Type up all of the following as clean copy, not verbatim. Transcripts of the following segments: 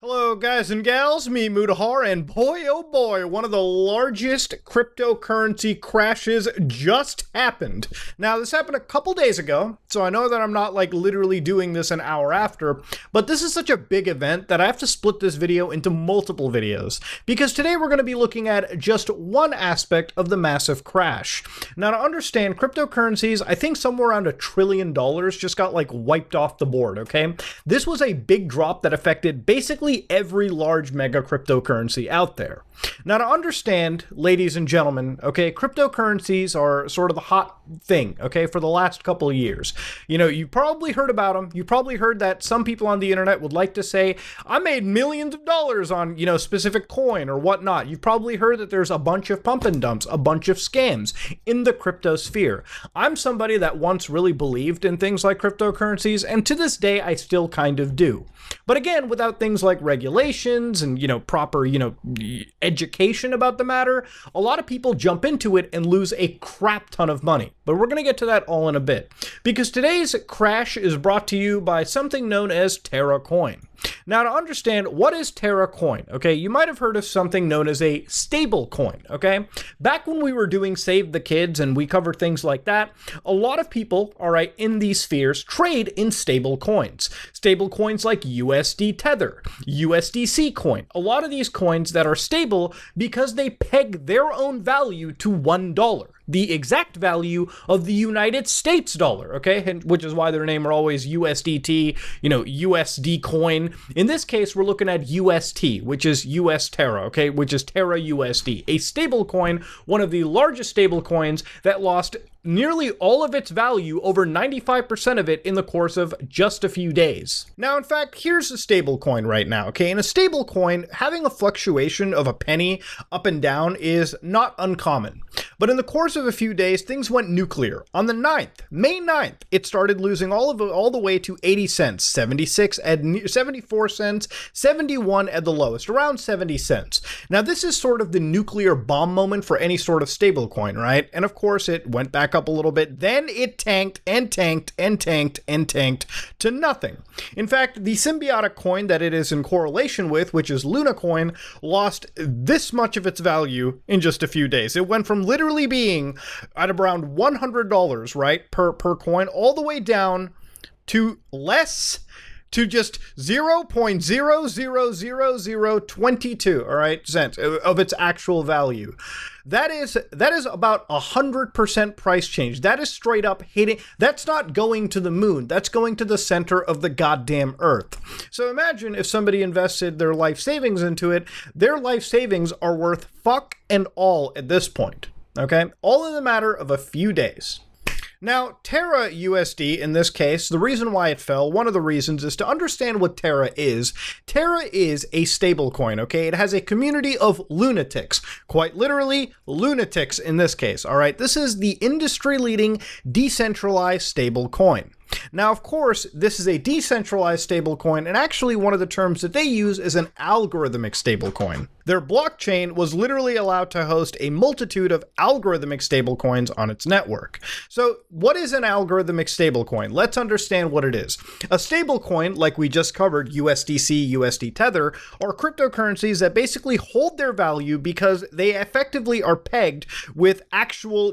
Hello guys and gals, me Mudahar, and boy oh boy, one of the largest cryptocurrency crashes just happened. Now this happened a couple days ago, so I know that I'm not like literally doing this an hour after, but this is such a big event that I have to split this video into multiple videos, because today we're going to be looking at just one aspect of the massive crash. Now to understand, cryptocurrencies, I think somewhere around $1 trillion just got like wiped off the board, okay? This was a big drop that affected basically every large mega cryptocurrency out there. Now to understand, ladies and gentlemen, okay, cryptocurrencies are sort of the hot thing, okay, for the last couple of years. You know, you probably heard about them. You probably heard that some people on the internet would like to say, I made millions of dollars on, you know, specific coin or whatnot. You've probably heard that there's a bunch of pump and dumps, a bunch of scams in the crypto sphere. I'm somebody that once really believed in things like cryptocurrencies, and to this day, I still kind of do. But again, without things like regulations and, you know, proper, you know, education about the matter, a lot of people jump into it and lose a crap ton of money. But we're going to get to that all in a bit, because today's crash is brought to you by something known as Terra Coin. Now, to understand what is Terra Coin, okay, you might have heard of something known as a stable coin, okay? Back when we were doing Save the Kids and we covered things like that, a lot of people, all right, in these spheres trade in stable coins. Stable coins like USD Tether, USDC coin, a lot of these coins that are stable because they peg their own value to $1. The exact value of the United States dollar, okay? And which is why their name are always USDT, you know, USD coin. In this case, we're looking at UST, which is US Terra, okay? Which is TerraUSD, a stable coin, one of the largest stable coins that lost nearly all of its value, over 95% of it, in the course of just a few days. Now, in fact, here's a stable coin right now, okay? In a stable coin, having a fluctuation of a penny up and down is not uncommon. But in the course of a few days, things went nuclear. On the 9th, May 9th, it started losing all the way to 80 cents, 76 at 74 cents, 71 at the lowest, around 70 cents. Now, this is sort of the nuclear bomb moment for any sort of stable coin, right? And of course, it went back up a little bit, then it tanked and tanked and tanked and tanked to nothing. In fact, the symbiotic coin that it is in correlation with, which is Luna coin, lost this much of its value in just a few days. It went from literally being at around $100, right, per coin, all the way down to less, to just 0.0000022, all right, cents of its actual value. That is about 100% price change. That is straight up hitting. That's not going to the moon. That's going to the center of the goddamn earth. So imagine if somebody invested their life savings into it. Their life savings are worth fuck and all at this point. Okay, all in the matter of a few days. Now, TerraUSD, in this case, the reason why it fell, one of the reasons, is to understand what Terra is. Terra is a stablecoin, okay? It has a community of lunatics, quite literally lunatics in this case, all right? This is the industry-leading decentralized stablecoin. Now, of course, this is a decentralized stablecoin, and actually one of the terms that they use is an algorithmic stablecoin. Their blockchain was literally allowed to host a multitude of algorithmic stablecoins on its network. So, what is an algorithmic stablecoin? Let's understand what it is. A stablecoin, like we just covered, USDC, USD Tether, are cryptocurrencies that basically hold their value because they effectively are pegged with actual,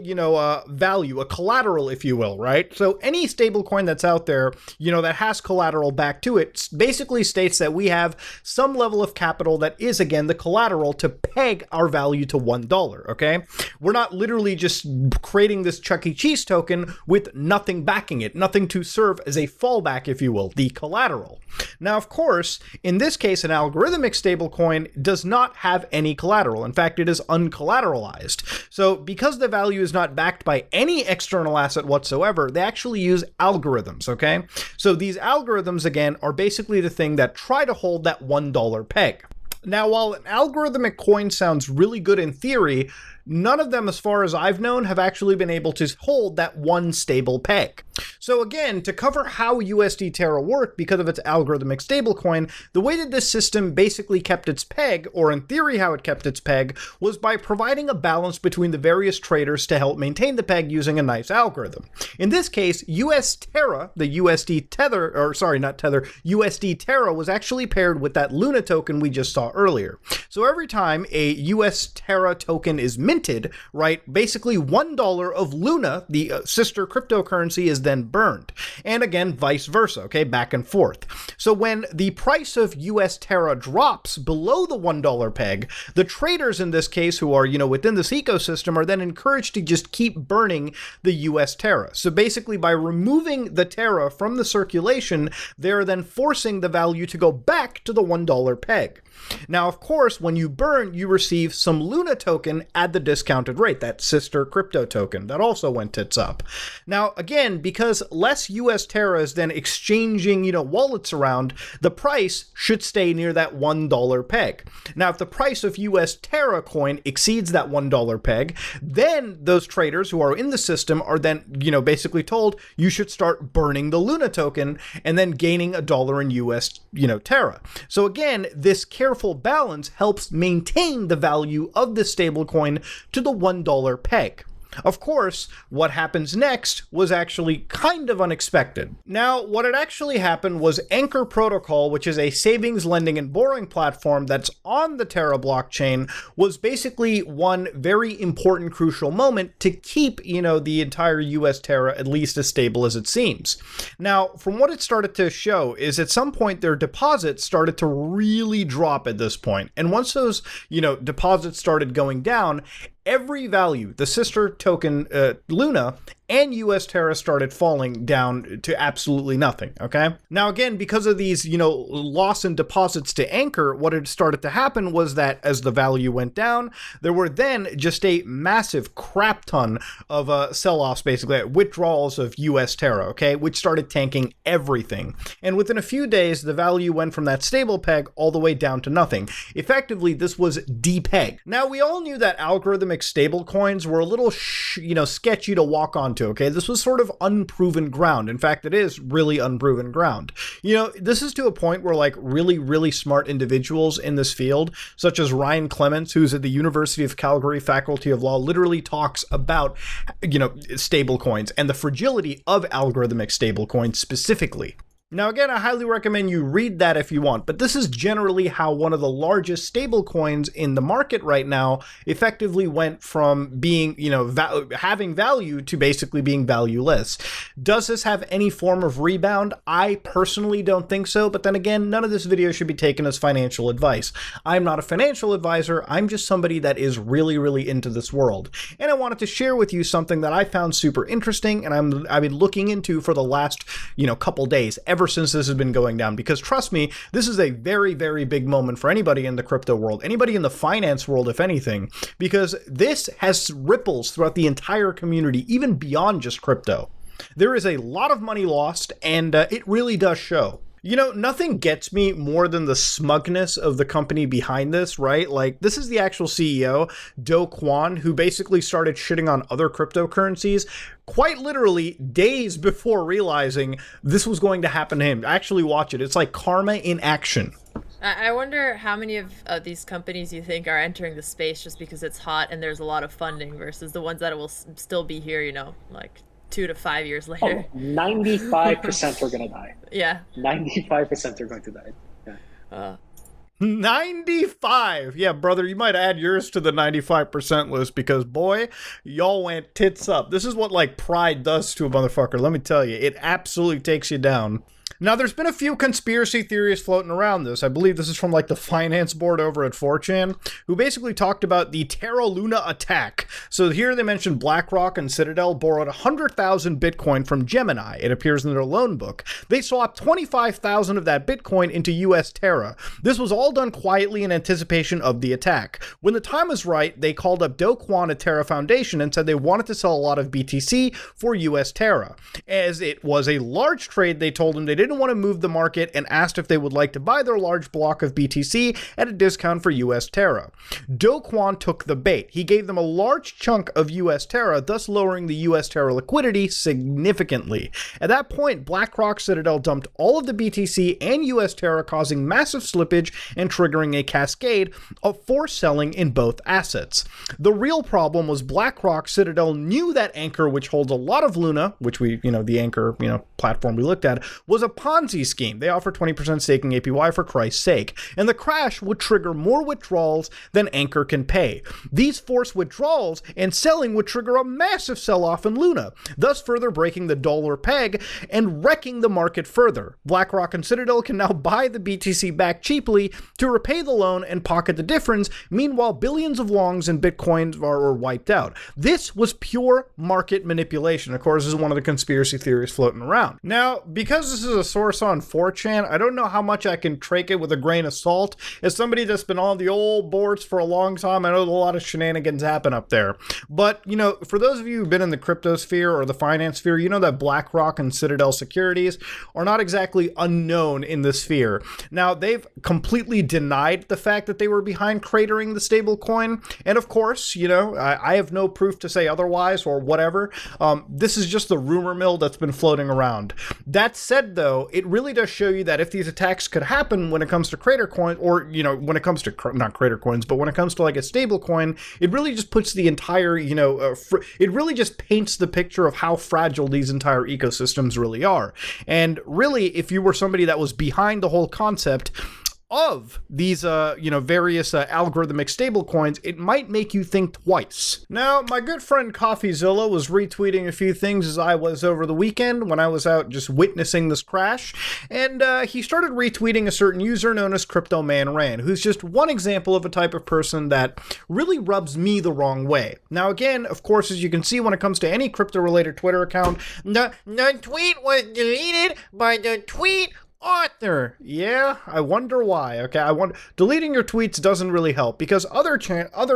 value, a collateral, if you will, right? So, any stablecoin that's out there, that has collateral back to it, basically states that we have some level of capital that is, again, the collateral to peg our value to $1, okay? We're not literally just creating this Chuck E. Cheese token with nothing backing it, nothing to serve as a fallback, if you will, the collateral. Now, of course, in this case, an algorithmic stablecoin does not have any collateral. In fact, it is uncollateralized. So because the value is not backed by any external asset whatsoever, they actually use algorithms, okay? So these algorithms, again, are basically the thing that try to hold that $1 peg. Now, while an algorithmic coin sounds really good in theory, none of them, as far as I've known, have actually been able to hold that one stable peg. So again, to cover how USD Terra worked because of its algorithmic stablecoin, the way that this system basically kept its peg, or in theory how it kept its peg, was by providing a balance between the various traders to help maintain the peg using a nice algorithm. In this case, US Terra, the USD Tether, or sorry, not Tether, USD Terra was actually paired with that Luna token we just saw earlier. So every time a US Terra token is minted, right, basically $1 of Luna, the sister cryptocurrency, is then burned. And again, vice versa, okay, back and forth. So when the price of US Terra drops below the $1 peg, the traders in this case who are, within this ecosystem are then encouraged to just keep burning the US Terra. So basically by removing the Terra from the circulation, they're then forcing the value to go back to the $1 peg. Now, of course, when you burn, you receive some Luna token at the discounted rate, that sister crypto token that also went tits up. Now, again, because less US Terra is then exchanging, wallets around, the price should stay near that $1 peg. Now, if the price of US Terra coin exceeds that $1 peg, then those traders who are in the system are then, basically told you should start burning the Luna token and then gaining $1 in US, Terra. So again, this careful balance helps maintain the value of the stablecoin to the $1 peg. Of course, what happens next was actually kind of unexpected. Now, what had actually happened was Anchor Protocol, which is a savings, lending, and borrowing platform that's on the Terra blockchain, was basically one very important, crucial moment to keep, the entire US Terra at least as stable as it seems. Now, from what it started to show is at some point their deposits started to really drop at this point. And once those, deposits started going down, every value, the sister token Luna and US Terra started falling down to absolutely nothing, okay? Now again, because of these, loss in deposits to Anchor, what had started to happen was that as the value went down, there were then just a massive crap ton of sell-offs, basically, withdrawals of US Terra, okay? Which started tanking everything. And within a few days, the value went from that stable peg all the way down to nothing. Effectively, this was depegged. Now, we all knew that algorithmic stablecoins were a little, sketchy to walk onto, okay? This was sort of unproven ground. In fact, it is really unproven ground. This is to a point where, really, really smart individuals in this field, such as Ryan Clements, who's at the University of Calgary Faculty of Law, literally talks about, stablecoins and the fragility of algorithmic stablecoins specifically. Now again, I highly recommend you read that if you want, but this is generally how one of the largest stablecoins in the market right now effectively went from being, having value to basically being valueless. Does this have any form of rebound? I personally don't think so, but then again, none of this video should be taken as financial advice. I'm not a financial advisor, I'm just somebody that is really, really into this world. And I wanted to share with you something that I found super interesting and I've been looking into for the last, couple days, ever since this has been going down, because trust me, this is a very, very big moment for anybody in the crypto world, anybody in the finance world, if anything, because this has ripples throughout the entire community, even beyond just crypto. There is a lot of money lost, and it really does show. Nothing gets me more than the smugness of the company behind this, right? This is the actual CEO, Do Kwon, who basically started shitting on other cryptocurrencies quite literally days before realizing this was going to happen to him. Actually watch it. It's like karma in action. I wonder how many of these companies you think are entering the space just because it's hot and there's a lot of funding versus the ones that will still be here, 2 to 5 years later. 95% are going to die. Yeah. 95% are going to die. Yeah. 95! Yeah, brother, you might add yours to the 95% list because, boy, y'all went tits up. This is what, pride does to a motherfucker. Let me tell you, it absolutely takes you down. Now, there's been a few conspiracy theories floating around this. I believe this is from the finance board over at 4chan, who basically talked about the Terra Luna attack. So here they mentioned BlackRock and Citadel borrowed 100,000 Bitcoin from Gemini. It appears in their loan book. They swapped 25,000 of that Bitcoin into US Terra. This was all done quietly in anticipation of the attack. When the time was right, they called up Do Kwon at Terra Foundation and said they wanted to sell a lot of BTC for US Terra. As it was a large trade, they told him they didn't didn't want to move the market and asked if they would like to buy their large block of BTC at a discount for US Terra. Do Kwon took the bait. He gave them a large chunk of US Terra, thus lowering the US Terra liquidity significantly. At that point, BlackRock Citadel dumped all of the BTC and US Terra, causing massive slippage and triggering a cascade of forced selling in both assets. The real problem was BlackRock Citadel knew that Anchor, which holds a lot of Luna, which we, the Anchor, platform we looked at, was a Ponzi scheme. They offer 20% staking APY for Christ's sake, and the crash would trigger more withdrawals than Anchor can pay. These forced withdrawals and selling would trigger a massive sell-off in Luna, thus further breaking the dollar peg and wrecking the market further. BlackRock and Citadel can now buy the BTC back cheaply to repay the loan and pocket the difference. Meanwhile, billions of longs in Bitcoin are wiped out. This was pure market manipulation. Of course, this is one of the conspiracy theories floating around. Now, because this is a source on 4chan, I don't know how much I can take it with a grain of salt. As somebody that's been on the old boards for a long time, I know a lot of shenanigans happen up there. But, for those of you who've been in the crypto sphere or the finance sphere, you know that BlackRock and Citadel Securities are not exactly unknown in the sphere. Now, they've completely denied the fact that they were behind cratering the stablecoin. And of course, I have no proof to say otherwise or whatever. This is just the rumor mill that's been floating around. That said, though, it really does show you that if these attacks could happen when it comes to Crater Coin, or, when it comes to, not Crater Coins, but when it comes to like a stable coin, it really just puts the entire, it really just paints the picture of how fragile these entire ecosystems really are. And really, if you were somebody that was behind the whole concept of these, various algorithmic stablecoins, it might make you think twice. Now, my good friend CoffeeZilla was retweeting a few things as I was over the weekend when I was out just witnessing this crash, and he started retweeting a certain user known as Crypto Man Ran, who's just one example of a type of person that really rubs me the wrong way. Now, again, of course, as you can see, when it comes to any crypto-related Twitter account, the tweet was deleted by the tweet author. Yeah, I wonder why. Okay, deleting your tweets doesn't really help, because other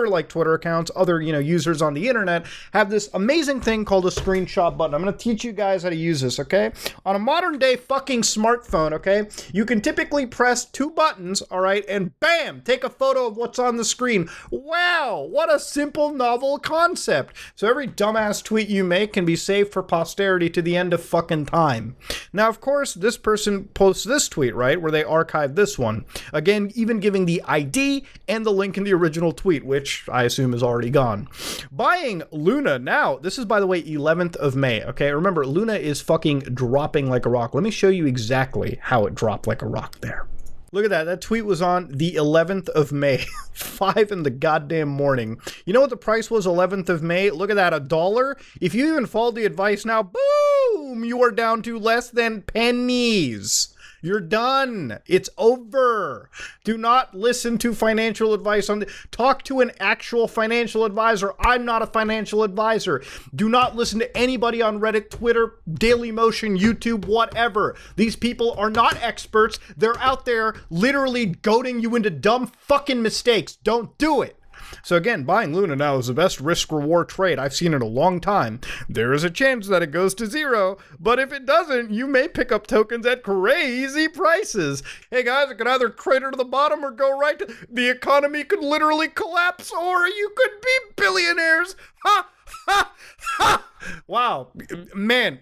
like Twitter accounts, other users on the internet have this amazing thing called a screenshot button. I'm going to teach you guys how to use this, okay? On a modern day fucking smartphone, okay, you can typically press two buttons, all right, and bam, take a photo of what's on the screen. Wow, what a simple, novel concept. So every dumbass tweet you make can be saved for posterity to the end of fucking time. Now, of course, this person posts this tweet, right, where they archive this one. Again, even giving the ID and the link in the original tweet, which I assume is already gone. Buying Luna now. This is, by the way, 11th of May, okay? Remember, Luna is fucking dropping like a rock. Let me show you exactly how it dropped like a rock there. Look at that. That tweet was on the 11th of May, 5 in the goddamn morning. You know what the price was 11th of May? Look at that, $1. If you even follow the advice now, boom, you are down to less than pennies. You're done. It's over. Do not listen to financial advice talk to an actual financial advisor. I'm not a financial advisor. Do not listen to anybody on Reddit, Twitter, Dailymotion, YouTube, whatever. These people are not experts. They're out there literally goading you into dumb fucking mistakes. Don't do it. So again, buying Luna now is the best risk-reward trade I've seen in a long time. There is a chance that it goes to zero, but if it doesn't, you may pick up tokens at crazy prices. Hey guys, it could either crater to the bottom or go right to... The economy could literally collapse, or you could be billionaires. Ha! Ha! Ha! Wow. Man,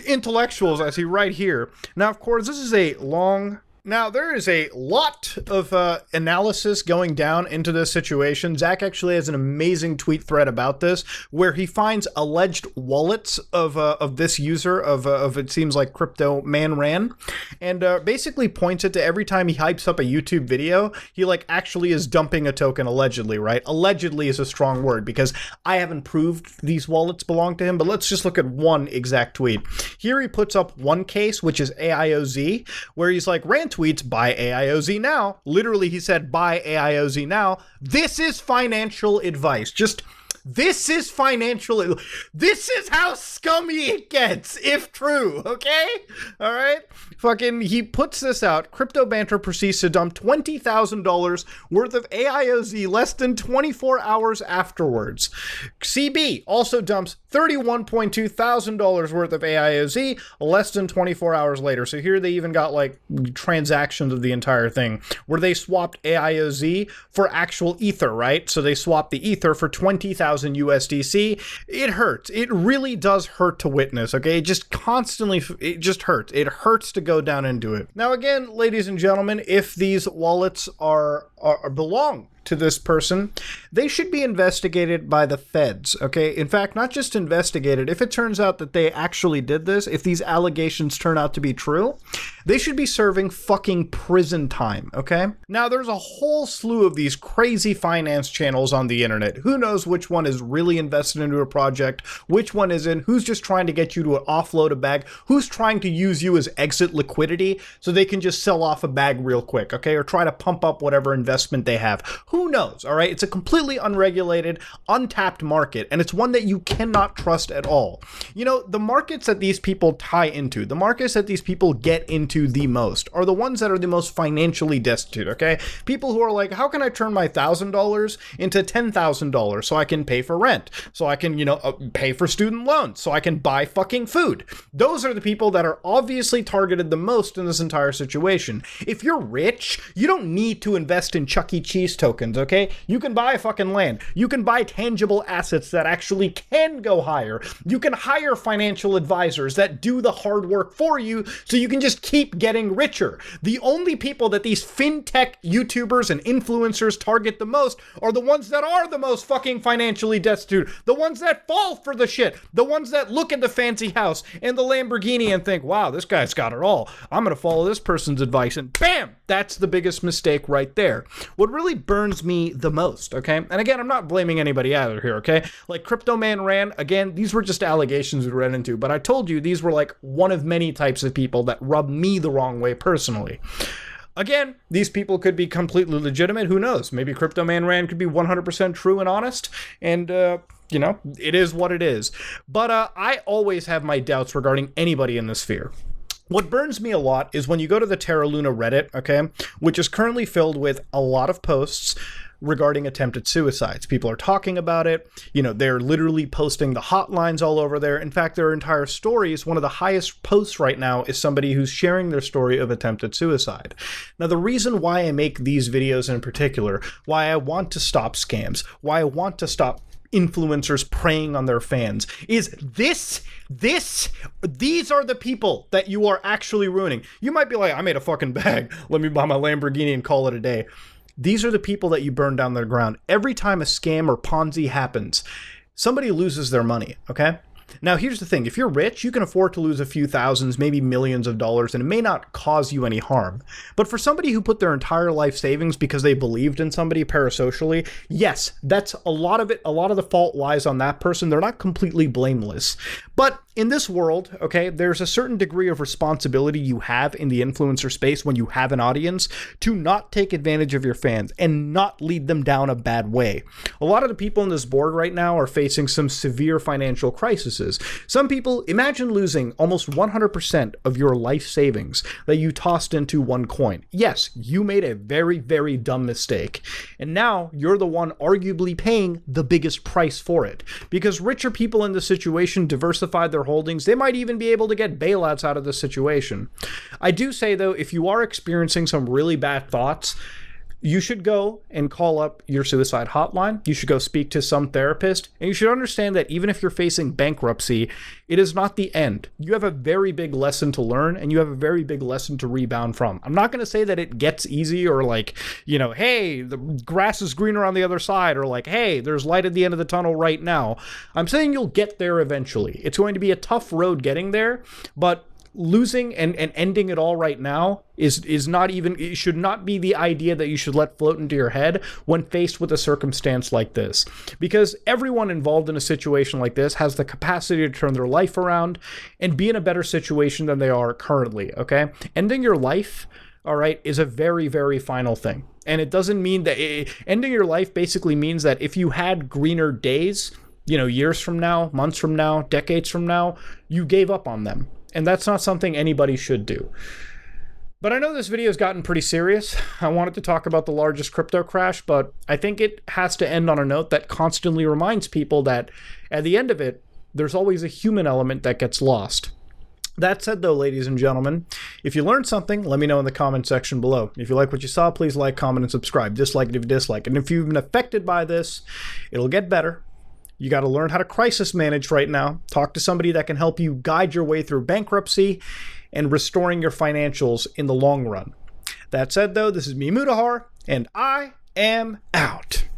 intellectuals I see right here. Now, of course, this is a long... Now, there is a lot of analysis going down into this situation. Zach actually has an amazing tweet thread about this, where he finds alleged wallets of this user, of it seems like Crypto Man Ran, and basically points it to every time he hypes up a YouTube video, he like actually is dumping a token allegedly, right? Allegedly is a strong word, because I haven't proved these wallets belong to him, but let's just look at one exact tweet. Here he puts up one case, which is AIOZ, where he's like, Ran tweets, buy AIOZ now. Literally, he said, buy AIOZ now. This is financial advice. This is how scummy it gets, if true, okay? All right? Fucking, he puts this out. Crypto Banter proceeds to dump $20,000 worth of AIOZ less than 24 hours afterwards. CB also dumps $31.2 thousand worth of AIOZ less than 24 hours later. So here they even got like transactions of the entire thing where they swapped AIOZ for actual Ether, right? So they swapped the Ether for 20,000 USDC. It hurts. It really does hurt to witness, okay? It just constantly, it just hurts. It hurts to go down into it. Now again, ladies and gentlemen, if these wallets belong to this person, they should be investigated by the feds, okay? In fact, not just investigated. If it turns out that they actually did this, if these allegations turn out to be true, they should be serving fucking prison time, okay? Now, there's a whole slew of these crazy finance channels on the internet. Who knows which one is really invested into a project, which one isn't, who's just trying to get you to offload a bag, who's trying to use you as exit liquidity so they can just sell off a bag real quick, okay? Or try to pump up whatever investment they have. Who knows, all right? It's a completely unregulated, untapped market, and it's one that you cannot trust at all. You know, the markets that these people tie into, the markets that these people get into the most, are the ones that are the most financially destitute, okay? People who are like, how can I turn my $1,000 into $10,000 so I can pay for rent, so I can, pay for student loans, so I can buy fucking food? Those are the people that are obviously targeted the most in this entire situation. If you're rich, you don't need to invest in Chuck E. Cheese tokens, okay? You can buy fucking land. You can buy tangible assets that actually can go higher. You can hire financial advisors that do the hard work for you so you can just keep getting richer. The only people that these fintech YouTubers and influencers target the most are the ones that are the most fucking financially destitute. The ones that fall for the shit. The ones that look at the fancy house and the Lamborghini and think, wow, this guy's got it all. I'm going to follow this person's advice, and bam! That's the biggest mistake right there. What really burns me the most, okay? And again, I'm not blaming anybody out here, okay? Like Crypto Man ran, again, these were just allegations we ran into, but I told you these were like one of many types of people that rub me the wrong way personally. Again, these people could be completely legitimate. Who knows? Maybe Crypto Man ran could be 100% true and honest, and it is what it is. But I always have my doubts regarding anybody in this sphere. What burns me a lot is when you go to the Terra Luna Reddit, okay, which is currently filled with a lot of posts regarding attempted suicides. People are talking about it. They're literally posting the hotlines all over there. In fact, their entire stories, one of the highest posts right now is somebody who's sharing their story of attempted suicide. Now, the reason why I make these videos in particular, why I want to stop scams, why I want to stop influencers preying on their fans is these are the people that you are actually ruining. You might be like, I made a fucking bag, let me buy my Lamborghini and call it a day. These are the people that you burn down their ground. Every time a scam or Ponzi happens, somebody loses their money, okay? Now, here's the thing. If you're rich, you can afford to lose a few thousands, maybe millions of dollars, and it may not cause you any harm. But for somebody who put their entire life savings because they believed in somebody parasocially, yes, that's a lot of it. A lot of the fault lies on that person. They're not completely blameless. But in this world, okay, there's a certain degree of responsibility you have in the influencer space when you have an audience to not take advantage of your fans and not lead them down a bad way. A lot of the people on this board right now are facing some severe financial crises. Some people, imagine losing almost 100% of your life savings that you tossed into one coin. Yes, you made a very, very dumb mistake. And now you're the one arguably paying the biggest price for it. Because richer people in this situation diversified their holdings. They might even be able to get bailouts out of this situation. I do say, though, if you are experiencing some really bad thoughts, you should go and call up your suicide hotline. You should go speak to some therapist. And you should understand that even if you're facing bankruptcy, it is not the end. You have a very big lesson to learn, and you have a very big lesson to rebound from. I'm not going to say that it gets easy or like, hey, the grass is greener on the other side, or like, hey, there's light at the end of the tunnel right now. I'm saying you'll get there eventually. It's going to be a tough road getting there, but losing and ending it all right now is not even, it should not be the idea that you should let float into your head when faced with a circumstance like this. Because everyone involved in a situation like this has the capacity to turn their life around and be in a better situation than they are currently, okay? Ending your life, all right, is a very, very final thing. And it doesn't mean that, ending your life basically means that if you had greener days, years from now, months from now, decades from now, you gave up on them. And that's not something anybody should do. But I know this video has gotten pretty serious. I wanted to talk about the largest crypto crash, but I think it has to end on a note that constantly reminds people that at the end of it, there's always a human element that gets lost. That said, though, ladies and gentlemen, if you learned something, let me know in the comment section below. If you like what you saw, please like, comment, and subscribe. Dislike it if you dislike it. And if you've been affected by this, it'll get better. You got to learn how to crisis manage right now. Talk to somebody that can help you guide your way through bankruptcy and restoring your financials in the long run. That said, though, this is me, Mudahar, and I am out.